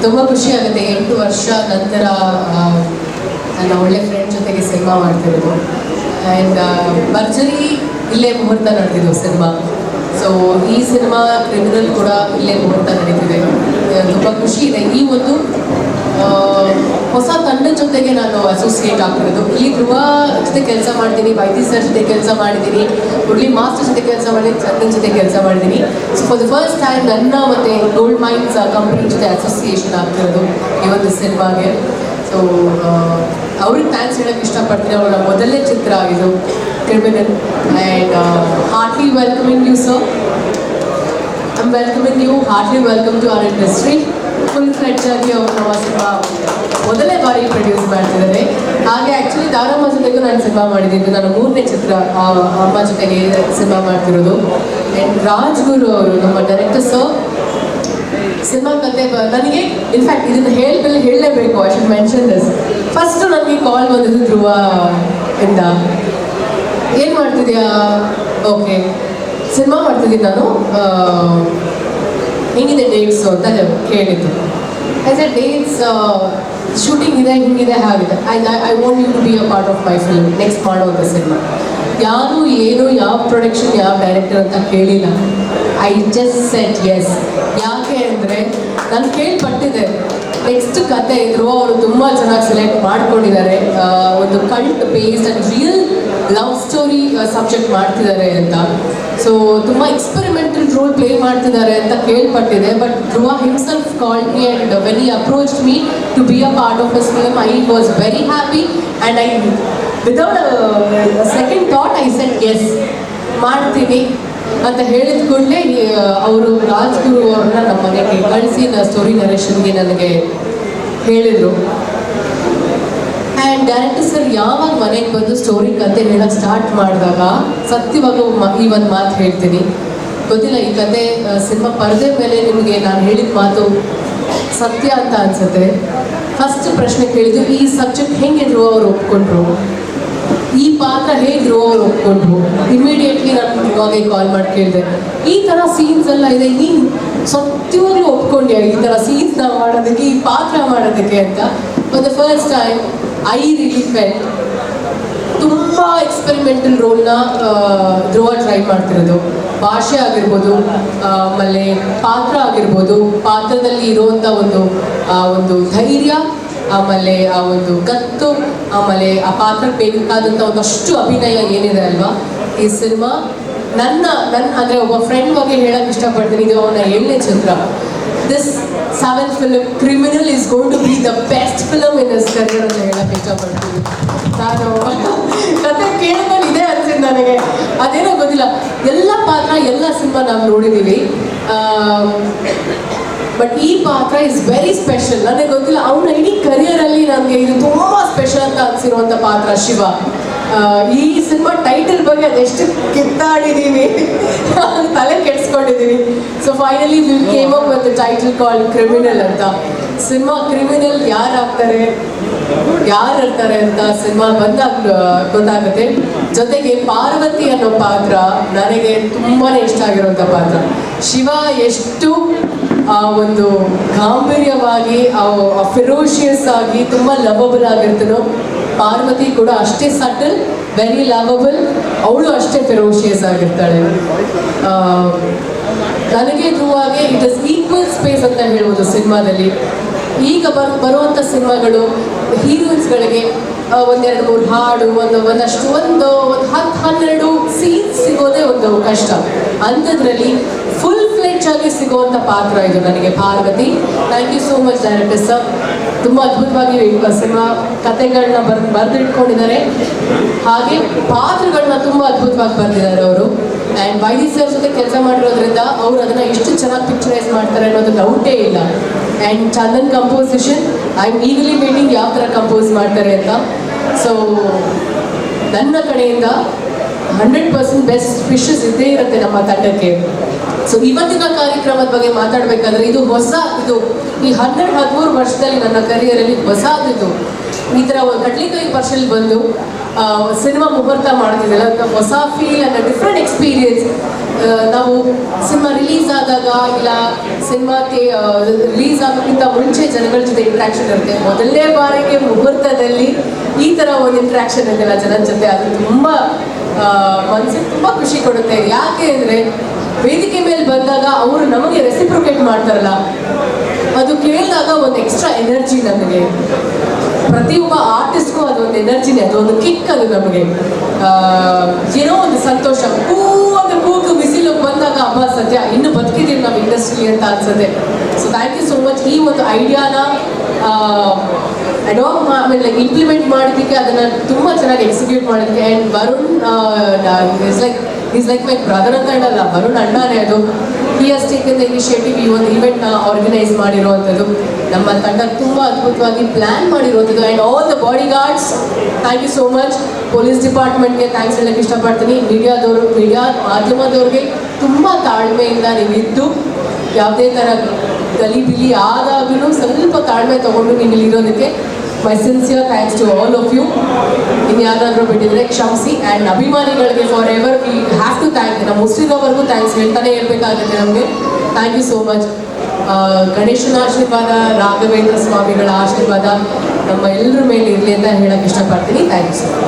ತುಂಬ ಖುಷಿ ಆಗುತ್ತೆ 8 ವರ್ಷ ನಂತರ ನನ್ನ ಒಳ್ಳೆ ಫ್ರೆಂಡ್ ಜೊತೆಗೆ ಸಿನಿಮಾ ಮಾಡ್ತಿರೋದು. ಆ್ಯಂಡ್ ಭರ್ಜರಿ ಇಲ್ಲೇ ಮುಹೂರ್ತ ನಡೆದಿದ್ದು ಸಿನಿಮಾ. ಸೊ ಈ ಸಿನಿಮಾ ಕ್ರಿಮಿನಲ್ ಕೂಡ ಇಲ್ಲೇ ಮುಹೂರ್ತ ನಡೀತಿದೆ. ತುಂಬ ಖುಷಿ ಇದೆ. ಈ ಒಂದು ಹೊಸ ತಂಡದ ಜೊತೆಗೆ ನಾನು ಅಸೋಸಿಯೇಟ್ ಆಗ್ತಿರೋದು. ಇಲ್ಲಿ ಧ್ರುವ ಜೊತೆ ಕೆಲಸ ಮಾಡ್ತೀನಿ, ವೈದ್ಯ ಸರ್ ಜೊತೆ ಕೆಲಸ ಮಾಡಿದ್ದೀನಿ, ಮುರಳಿ ಮಾಸ್ಟರ್ ಜೊತೆ ಕೆಲಸ ಮಾಡಿದ್ದೀನಿ, ಚಂದನ್ ಜೊತೆ ಕೆಲಸ ಮಾಡಿದ್ದೀನಿ. So for the first time ನನ್ನ ಮತ್ತು ಗೋಲ್ಡ್ ಮೈನ್ಸ್ ಕಂಪ್ನಿ ಜೊತೆ ಅಸೋಸಿಯೇಷನ್ ಆಗ್ತಿರೋದು ಈ ಒಂದು ಸಿನಿಮಾಗೆ. ಸೊ ಅವ್ರಿಗೆ ಥ್ಯಾಂಕ್ಸ್ ಹೇಳೋಕ್ಕೆ ಇಷ್ಟಪಡ್ತೀನಿ. ಅವರ ಮೊದಲನೇ ಚಿತ್ರ ಇದು criminal. And heartly welcoming you sir. I am welcoming you, heartly welcome to our industry. Full fledged ಆಗಿ ಅವರು ನಮ್ಮ ಸಿನಿಮಾ ಮೊದಲನೇ ಬಾರಿ ಪ್ರೊಡ್ಯೂಸ್ ಮಾಡ್ತಿದ್ದಾರೆ. ಹಾಗೆ ಆ್ಯಕ್ಚುಲಿ ದಾರಮ್ಮ ಜೊತೆಗೂ ನಾನು ಸಿನಿಮಾ ಮಾಡಿದ್ದೀನಿ. ನಾನು 3ನೇ ಚಿತ್ರ ಅಮ್ಮ ಜೊತೆಗೆ ಸಿನಿಮಾ ಮಾಡ್ತಿರೋದು. ಆ್ಯಂಡ್ ರಾಜ್ಗುರು ಅವರು ನಮ್ಮ ಡೈರೆಕ್ಟರ್ ಸರ್ ಸಿನಿಮಾ ಕತೆ ನನಗೆ ಇನ್ಫ್ಯಾಕ್ಟ್ ಇದನ್ನು ಹೇಳಲೇಬೇಕು. I should mention this. First ನನಗೆ ಕಾಲ್ ಬಂದಿದ್ದು ಧ್ರುವ ಇಂದ, ಏನು ಮಾಡ್ತಿದ್ಯಾ? ಓಕೆ, ಸಿನಿಮಾ ಮಾಡ್ತಿದ್ದೀನಿ ನಾನು, ಹೆಂಗಿದೆ ಡೇಟ್ಸು ಅಂತ ಕೇಳಿದ್ದು. ಆ್ಯಸ್ ಎ ಡೇಟ್ಸ್ ಶೂಟಿಂಗ್ ಇದೆ, ಹಿಂಗಿದೆ, ಹಾಗಿದೆ. I want you to be a part of my film, next ಮಾಡುವಂಥ ಸಿನಿಮಾ. ಯಾರು ಏನು ಯಾವ ಪ್ರೊಡಕ್ಷನ್ ಯಾವ ಡೈರೆಕ್ಟರ್ ಅಂತ ಕೇಳಿಲ್ಲ. I just said yes. ಯಾಕೆ ಅಂದರೆ ನಾನು ಕೇಳ್ಪಟ್ಟಿದ್ದೆ ನೆಕ್ಸ್ಟ್ ಕತೆ ಇದ್ರು ಅವರು ತುಂಬ ಚೆನ್ನಾಗಿ ಸೆಲೆಕ್ಟ್ ಮಾಡ್ಕೊಂಡಿದ್ದಾರೆ. ಒಂದು cult based and real love story subject ಮಾಡ್ತಿದ್ದಾರೆ ಅಂತ. ಸೊ ತುಂಬ ಎಕ್ಸ್ಪೆರಿಮೆಂಟಲ್ ರೋಲ್ ಪ್ಲೇ ಮಾಡ್ತಿದ್ದಾರೆ ಅಂತ ಕೇಳ್ಪಟ್ಟಿದೆ. But Dhruva himself called me and when he approached me to be a part of his film, I was very happy. And I without second thought I said yes, ಮಾಡ್ತೀನಿ ಅಂತ ಹೇಳಿದ ಕೂಡಲೇ ಅವರು ರಾಜ್ಗುರು ಅವ್ರನ್ನ ನಮ್ಮ ಮನೆಗೆ ಕಳಿಸಿ ಸ್ಟೋರಿ ನರೇಷನ್ಗೆ ನನಗೆ ಹೇಳಿದರು. ಆ್ಯಂಡ್ ಡೈರೆಕ್ಟರ್ ಸರ್ ಯಾವಾಗ ಮನೆಗೆ ಬಂದು ಸ್ಟೋರಿ ಕತೆ ಹೇಳೋಕ್ಕೆ ಸ್ಟಾರ್ಟ್ ಮಾಡಿದಾಗ ಸತ್ಯವಾಗೂ ಈ ಒಂದು ಮಾತು ಹೇಳ್ತೀನಿ. ಗೊತ್ತಿಲ್ಲ, ಈ ಕತೆ ಸಿನಿಮಾ ಪರದೆ ಮೇಲೆ ನಿಮಗೆ ನಾನು ಹೇಳಿದ ಮಾತು ಸತ್ಯ ಅಂತ ಅನಿಸುತ್ತೆ. ಫಸ್ಟ್ ಪ್ರಶ್ನೆ ಕೇಳಿದ್ರು, ಈ ಸಬ್ಜೆಕ್ಟ್ ಹೆಂಗೆ ಧ್ರುವ ಅವ್ರು ಒಪ್ಕೊಂಡ್ರು, ಈ ಪಾತ್ರ ಹೇಗಿದ್ರು ಅವ್ರು ಒಪ್ಕೊಂಡ್ರು. ಇಮಿಡಿಯೇಟ್ಲಿ ನಾನು ಇವಾಗ ಕಾಲ್ ಮಾಡಿ ಕೇಳಿದೆ, ಈ ಥರ ಸೀನ್ಸ್ ಎಲ್ಲ ಇದೆ, ನೀನು ಸತ್ಯವಾಗ್ಲೂ ಒಪ್ಕೊಂಡ್ಯಾ ಈ ಥರ ಸೀನ್ಸ್ನ ಮಾಡೋದಕ್ಕೆ, ಈ ಪಾತ್ರ ಮಾಡೋದಕ್ಕೆ ಅಂತ. For the first time I really felt ತುಂಬ ಎಕ್ಸ್ಪೆರಿಮೆಂಟಲ್ ರೋಲ್ನ ಧ್ರುವ ಟ್ರೈ ಮಾಡ್ತಿರೋದು. ಭಾಷೆ ಆಗಿರ್ಬೋದು, ಆಮೇಲೆ ಪಾತ್ರ ಆಗಿರ್ಬೋದು, ಪಾತ್ರದಲ್ಲಿ ಇರುವಂಥ ಒಂದು ಧೈರ್ಯ, ಆಮೇಲೆ ಆ ಒಂದು ಗತ್ತು, ಆಮೇಲೆ ಆ ಪಾತ್ರಕ್ಕೆ ಬೇಕಾದಂಥ ಒಂದಷ್ಟು ಅಭಿನಯ ಏನಿದೆ ಅಲ್ವಾ ಈ ಸಿನಿಮಾ. ನನ್ನ ಅಂದರೆ ಒಬ್ಬ ಫ್ರೆಂಡ್ ಬಗ್ಗೆ ಹೇಳೋಕ್ಕೆ ಇಷ್ಟಪಡ್ತೀನಿ. ಇದು ಅವನ 7ನೇ ಚಿತ್ರ. This 7th film Criminal is going to be the best film in his career ಅಂತ ಹೇಳೋಕ್ಕೆ ಇಷ್ಟಪಡ್ತೀನಿ. ನಾನು ಕತೆ ಕೇಳಿದ್ಮೇಲೆ ಇದೆ ಅನ್ಸಿದ್ದು ನನಗೆ, ಅದೇನೋ ಗೊತ್ತಿಲ್ಲ. ಎಲ್ಲ ಪಾತ್ರ ಎಲ್ಲ ಸಿನಿಮಾ ನಾವು ನೋಡಿದ್ದೀವಿ, ಬಟ್ ಈ ಪಾತ್ರ ಇಸ್ ವೆರಿ ಸ್ಪೆಷಲ್. ನನಗೆ ಗೊತ್ತಿಲ್ಲ, ಅವನ ಇಡೀ ಕರಿಯರಲ್ಲಿ ನನಗೆ ಇದು ತುಂಬ ಸ್ಪೆಷಲ್ ಅಂತ ಅನಿಸಿರುವಂಥ ಪಾತ್ರ ಶಿವ. ಈ ಸಿನಿಮಾ ಟೈಟಲ್ ಬಗ್ಗೆ ಅದೆಷ್ಟು ಕಿತ್ತಾಡಿದ್ದೀವಿ, ತಲೆ ಕೆಡಿಸ್ಕೊಂಡಿದ್ದೀವಿ. So finally we came up with title called Criminal ಅಂತ. ಸಿನಿಮಾ ಕ್ರಿಮಿನಲ್ ಯಾರು ಇರ್ತಾರೆ ಅಂತ ಸಿನಿಮಾ ಬಂದಾಗ ಗೊತ್ತಾಗುತ್ತೆ. ಜೊತೆಗೆ ಪಾರ್ವತಿ ಅನ್ನೋ ಪಾತ್ರ ನನಗೆ ತುಂಬಾ ಇಷ್ಟ ಆಗಿರುವಂಥ ಪಾತ್ರ. ಶಿವ ಎಷ್ಟು ಒಂದು ಗಾಂಭೀರ್ಯವಾಗಿ ಫಿರೋಷಿಯಸ್ ಆಗಿ ತುಂಬ ಲವಬಲ್ ಆಗಿರ್ತಾನೋ, ಪಾರ್ವತಿ ಕೂಡ ಅಷ್ಟೇ ಸಟಲ್, ವೆರಿ ಲವಬಲ್, ಅವಳು ಅಷ್ಟೇ ಫಿರೋಷಿಯಸ್ ಆಗಿರ್ತಾಳೆ. ನನಗೆ ಧ್ರುವಾಗೆ ಇಟ್ ಇಸ್ ಈಕ್ವಲ್ ಸ್ಪೇಸ್ ಅಂತ ಹೇಳ್ಬೋದು ಸಿನಿಮಾದಲ್ಲಿ. ಈಗ ಬರುವಂಥ ಸಿನಿಮಾಗಳು ಹೀರೋಯಿನ್ಸ್ಗಳಿಗೆ 1-2-3 ಹಾಡು, ಒಂದಷ್ಟು 10-12 ಸೀನ್ಸ್ ಸಿಗೋದೇ ಒಂದು ಕಷ್ಟ. ಅಂಥದ್ರಲ್ಲಿ ಫುಲ್ ಫ್ಲೆಡ್ಜ್ ಆಗಿ ಸಿಗುವಂಥ ಪಾತ್ರ ಇದು ನನಗೆ Parvati. Thank you so much director sir. ತುಂಬ ಅದ್ಭುತವಾಗಿ ಸಿನಿಮಾ ಕತೆಗಳನ್ನ ಬರೆದಿಟ್ಕೊಂಡಿದ್ದಾರೆ, ಹಾಗೆ ಪಾತ್ರಗಳನ್ನ ತುಂಬ ಅದ್ಭುತವಾಗಿ ಬರೆದಿದ್ದಾರೆ ಅವರು. ಆ್ಯಂಡ್ ವೈದಿ ಸರ್ ಜೊತೆ ಕೆಲಸ ಮಾಡಿರೋದ್ರಿಂದ ಅವ್ರು ಅದನ್ನು ಎಷ್ಟು ಚೆನ್ನಾಗಿ ಪಿಕ್ಚರೈಸ್ ಮಾಡ್ತಾರೆ ಅನ್ನೋದು ಡೌಟೇ ಇಲ್ಲ. And Chandan composition, I am eagerly waiting ಯಾವ ಥರ ಕಂಪೋಸ್ ಮಾಡ್ತಾರೆ ಅಂತ. ಸೊ ನನ್ನ ಕಡೆಯಿಂದ 100% ಬೆಸ್ಟ್ ವಿಶಸ್ ಇದ್ದೇ ಇರುತ್ತೆ ನಮ್ಮ ತಂಡಕ್ಕೆ. ಸೊ ಇವತ್ತಿನ ಕಾರ್ಯಕ್ರಮದ ಬಗ್ಗೆ ಮಾತಾಡಬೇಕಾದ್ರೆ ಇದು ಈ 12-13 ವರ್ಷದಲ್ಲಿ ನನ್ನ ಕರಿಯರಲ್ಲಿ ಹೊಸದಿದ್ದು. ಈ ಥರ ಕಡ್ಲಿಕಾಯಿ ಪರ್ಸಲ್ಲಿ ಬಂದು ಸಿನಿಮಾ ಮುಹೂರ್ತ ಮಾಡ್ತಿದ್ದಿಲ್ಲ, ಹೊಸ ಫೀಲ್ ಆ್ಯಂಡ್ ಡಿಫ್ರೆಂಟ್ ಎಕ್ಸ್ಪೀರಿಯನ್ಸ್. ನಾವು ಸಿನಿಮಾ ರಿಲೀಸ್ ಆದಾಗ ಇಲ್ಲ ಸಿನಿಮಾಕ್ಕೆ ರಿಲೀಸ್ ಆಗೋಕ್ಕಿಂತ ಮುಂಚೆ ಜನಗಳ ಜೊತೆ ಇಂಟ್ರ್ಯಾಕ್ಷನ್ ಇರುತ್ತೆ. ಮೊದಲನೇ ಬಾರಿಗೆ ಮುಹೂರ್ತದಲ್ಲಿ ಈ ಥರ ಒಂದು ಇಂಟ್ರ್ಯಾಕ್ಷನ್ ಇದೆಯಲ್ಲ ಜನರ ಜೊತೆ, ಅದು ತುಂಬ ಮನಸ್ಸಿಗೆ ತುಂಬ ಖುಷಿ ಕೊಡುತ್ತೆ. ಯಾಕೆ ಅಂದರೆ ವೇದಿಕೆ ಮೇಲೆ ಬಂದಾಗ ಅವರು ನಮಗೆ ರೆಸಿಪ್ರೊಕೇಟ್ ಮಾಡ್ತಾರಲ್ಲ, ಅದು ಕೇಳಿದಾಗ ಒಂದು ಎಕ್ಸ್ಟ್ರಾ ಎನರ್ಜಿ ನಮಗೆ. ಪ್ರತಿಯೊಬ್ಬ ಆರ್ಟಿಸ್ಟ್ಗೂ ಅದೊಂದು ಎನರ್ಜಿನೇ, ಅದೊಂದು ಕಿಕ್. ಅದು ನಮಗೆ ಏನೋ ಒಂದು ಸಂತೋಷ. ಒಂದು ಕೂಗು ಬಿಸಿಲು ಬಂದಾಗ ಹಬ್ಬ ಸದ್ಯ ಇನ್ನು ಬದುಕಿದ್ದೀವಿ ನಾವು ಇಂಡಸ್ಟ್ರಿ ಅಂತ ಅನ್ಸುತ್ತೆ. So thank you so much. ಈ ಒಂದು ಐಡಿಯಾನ ಅಡಾಪ್ಟ್ ಆಮೇಲೆ ಲೈಕ್ ಇಂಪ್ಲಿಮೆಂಟ್ ಮಾಡೋದಕ್ಕೆ, ಅದನ್ನು ತುಂಬ ಚೆನ್ನಾಗಿ ಎಕ್ಸಿಕ್ಯೂಟ್ ಮಾಡೋದಕ್ಕೆ. And Varun is like my brother ಅಂತ ಹೇಳಲ್ಲ, ವರುಣ್ ಅಣ್ಣನೇ. ಅದು he has taken the initiative. ಈ ಒಂದು ಈವೆಂಟ್ನ ಆರ್ಗನೈಸ್ ಮಾಡಿರುವಂಥದ್ದು ನಮ್ಮ ತಂಡ ತುಂಬ ಅದ್ಭುತವಾಗಿ ಪ್ಲ್ಯಾನ್ ಮಾಡಿರುವಂಥದ್ದು. And all the bodyguards, thank you so much. Police ಡಿಪಾರ್ಟ್ಮೆಂಟ್ಗೆ ಥ್ಯಾಂಕ್ಸ್ ಹೇಳಕ್ಕೆ ಇಷ್ಟಪಡ್ತೀನಿ. ಮೀಡಿಯಾ ಮಾಧ್ಯಮದವ್ರಿಗೆ ತುಂಬ ತಾಳ್ಮೆಯಿಂದ ನೀವಿದ್ದು, ಯಾವುದೇ ಥರ ಗಲಿಬಿಲಿ ಆದಾಗೂ ಸ್ವಲ್ಪ ತಾಳ್ಮೆ ತೊಗೊಂಡು ನೀವು ಇಲ್ಲಿರೋದಕ್ಕೆ my sincere thanks to all of you. ಇನ್ನು ಯಾರಾದರೂ ಬಿಟ್ಟಿದ್ರೆ ಕ್ಷಮಿಸಿ. ಆ್ಯಂಡ್ ಅಭಿಮಾನಿಗಳಿಗೆ forever we have to thank. ನಮ್ಮ ಉಸಿರೋವರೆಗೂ ಥ್ಯಾಂಕ್ಸ್ ಹೇಳ್ತಾನೆ ಇರಬೇಕಾಗುತ್ತೆ ನಮಗೆ. Thank you so much. ಗಣೇಶನ ಆಶೀರ್ವಾದ, ರಾಘವೇಂದ್ರ ಸ್ವಾಮಿಗಳ ಆಶೀರ್ವಾದ ನಮ್ಮ ಎಲ್ಲರ ಮೇಲೆ ಇರಲಿ ಅಂತ ಹೇಳಕ್ಕೆ ಇಷ್ಟಪಡ್ತೀನಿ. Thank you so much.